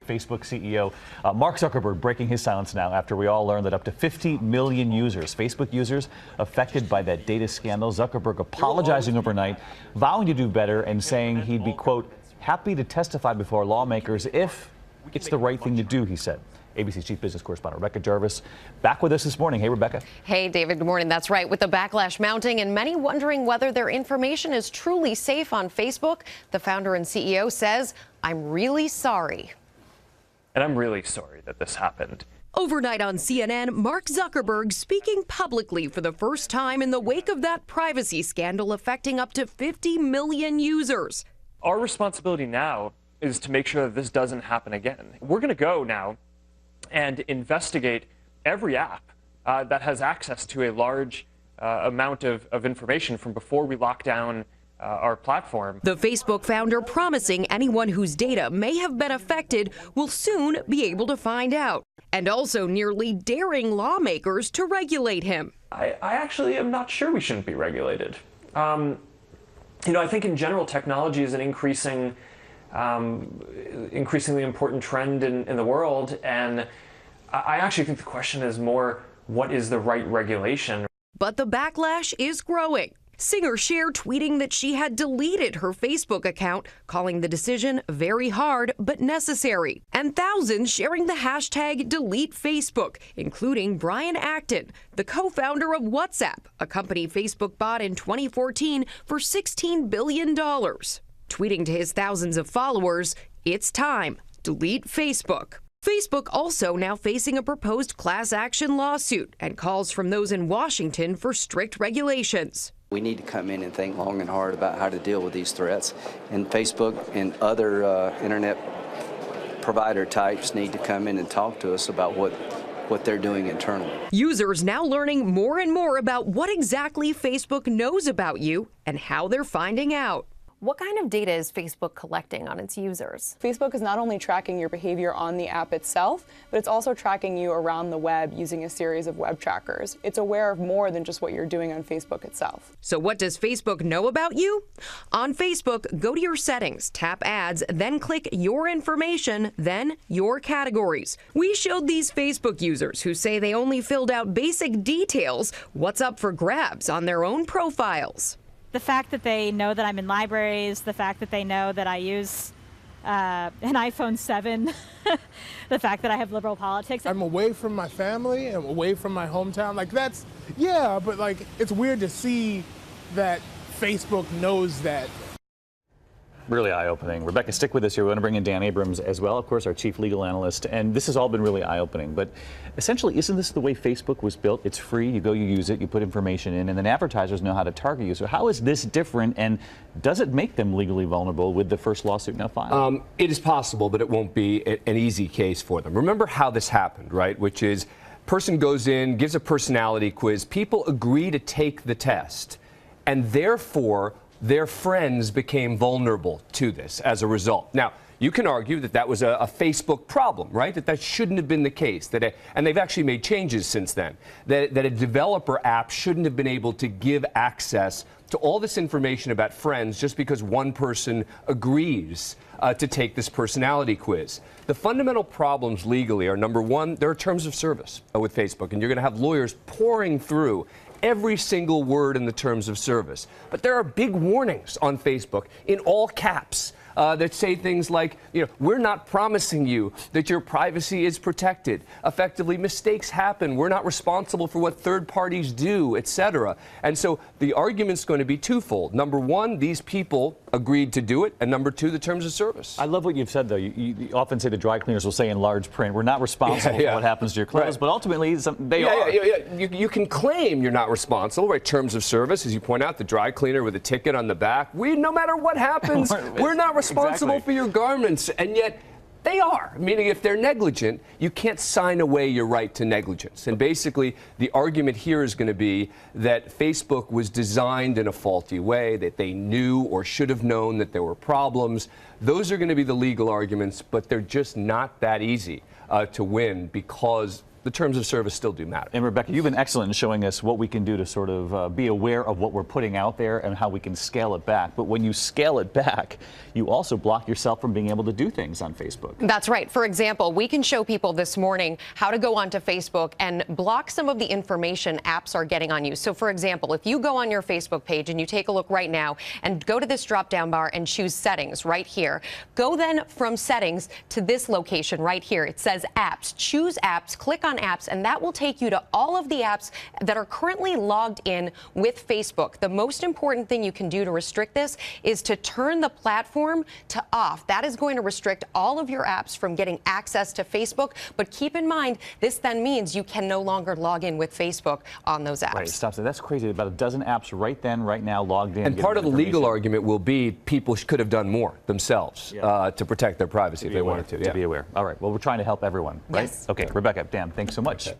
Facebook CEO Mark Zuckerberg breaking his silence now after we all learned that up to 50 million users, Facebook users, affected by that data scandal. Zuckerberg apologizing overnight, vowing to do better and saying he'd be, quote, happy to testify before lawmakers if it's the right thing to do, he said. ABC's chief business correspondent Rebecca Jarvis back with us this morning. Hey, Rebecca. Hey, David. Good morning. That's right. With the backlash mounting and many wondering whether their information is truly safe on Facebook, the founder and CEO says, I'm really sorry. And I'm really sorry that this happened. Overnight on CNN, Mark Zuckerberg speaking publicly for the first time in the wake of that privacy scandal affecting up to 50 million users. Our responsibility now is to make sure that this doesn't happen again. We're going to go now and investigate every app that has access to a large amount of information from before we lock down our platform. The Facebook founder promising anyone whose data may have been affected will soon be able to find out, and also nearly daring lawmakers to regulate him. I actually am not sure we shouldn't be regulated. I think in general technology is an increasingly important trend in the world, and I actually think the question is more, what is the right regulation? But the backlash is growing. Singer Cher tweeting that she had deleted her Facebook account, calling the decision very hard but necessary. And thousands sharing the hashtag #DeleteFacebook, including Brian Acton, the co-founder of WhatsApp, a company Facebook bought in 2014 for $16 billion. Tweeting to his thousands of followers, it's time, delete Facebook. Facebook also now facing a proposed class action lawsuit and calls from those in Washington for strict regulations. We need to come in and think long and hard about how to deal with these threats. And Facebook and other internet provider types need to come in and talk to us about what they're doing internally. Users now learning more and more about what exactly Facebook knows about you and how they're finding out. What kind of data is Facebook collecting on its users? Facebook is not only tracking your behavior on the app itself, but it's also tracking you around the web using a series of web trackers. It's aware of more than just what you're doing on Facebook itself. So what does Facebook know about you? On Facebook, go to your settings, tap ads, then click your information, then your categories. We showed these Facebook users who say they only filled out basic details, what's up for grabs on their own profiles. The fact that they know that I'm in libraries, the fact that they know that I use an iPhone 7, the fact that I have liberal politics. I'm away from my family, I'm away from my hometown. But it's weird to see that Facebook knows that. Really eye-opening. Rebecca, stick with us here. We're going to bring in Dan Abrams as well, of course, our chief legal analyst. And this has all been really eye-opening. But essentially, isn't this the way Facebook was built? It's free. You go, you use it, you put information in, and then advertisers know how to target you. So how is this different, and does it make them legally vulnerable with the first lawsuit now filed? It is possible, but it won't be an easy case for them. Remember how this happened, right? Which is, person goes in, gives a personality quiz, people agree to take the test, and therefore their friends became vulnerable to this as a result. Now, you can argue that that was a Facebook problem, right? That shouldn't have been the case. And they've actually made changes since then. That a developer app shouldn't have been able to give access to all this information about friends just because one person agrees to take this personality quiz. The fundamental problems legally are, number one, there are terms of service with Facebook, and you're going to have lawyers pouring through every single word in the terms of service. But there are big warnings on Facebook in all caps that say things like, we're not promising you that your privacy is protected. Effectively, mistakes happen. We're not responsible for what third parties do, etc. And so the argument's going to be twofold. Number one, these people agreed to do it, and number two, the terms of service. I love what you've said, though. You often say the dry cleaners will say in large print, we're not responsible for what happens to your clothes, but ultimately they are. You can claim you're not responsible, right? Terms of service, as you point out, the dry cleaner with a ticket on the back. No matter what happens, we're not responsible for your garments, and yet they are. Meaning, if they're negligent, you can't sign away your right to negligence. And basically, the argument here is going to be that Facebook was designed in a faulty way, that they knew or should have known that there were problems. Those are going to be the legal arguments, but they're just not that easy to win because the terms of service still do matter. And Rebecca, you've been excellent in showing us what we can do to sort of be aware of what we're putting out there and how we can scale it back. But when you scale it back, you also block yourself from being able to do things on Facebook. That's right. For example, we can show people this morning how to go onto Facebook and block some of the information apps are getting on you. So for example, if you go on your Facebook page and you take a look right now and go to this drop-down bar and choose settings right here, go then from settings to this location right here. It says apps. Choose apps, click on apps, and that will take you to all of the apps that are currently logged in with Facebook. The most important thing you can do to restrict this is to turn the platform to off. That is going to restrict all of your apps from getting access to Facebook. But keep in mind, this then means you can no longer log in with Facebook on those apps. Right, stop. So that's crazy. About a dozen apps right now logged in. And part of the legal argument will be people could have done more themselves to protect their privacy if they wanted to. To be aware. All right. Well, we're trying to help everyone, right? Yes. Okay, Rebecca, Dan, thanks so much.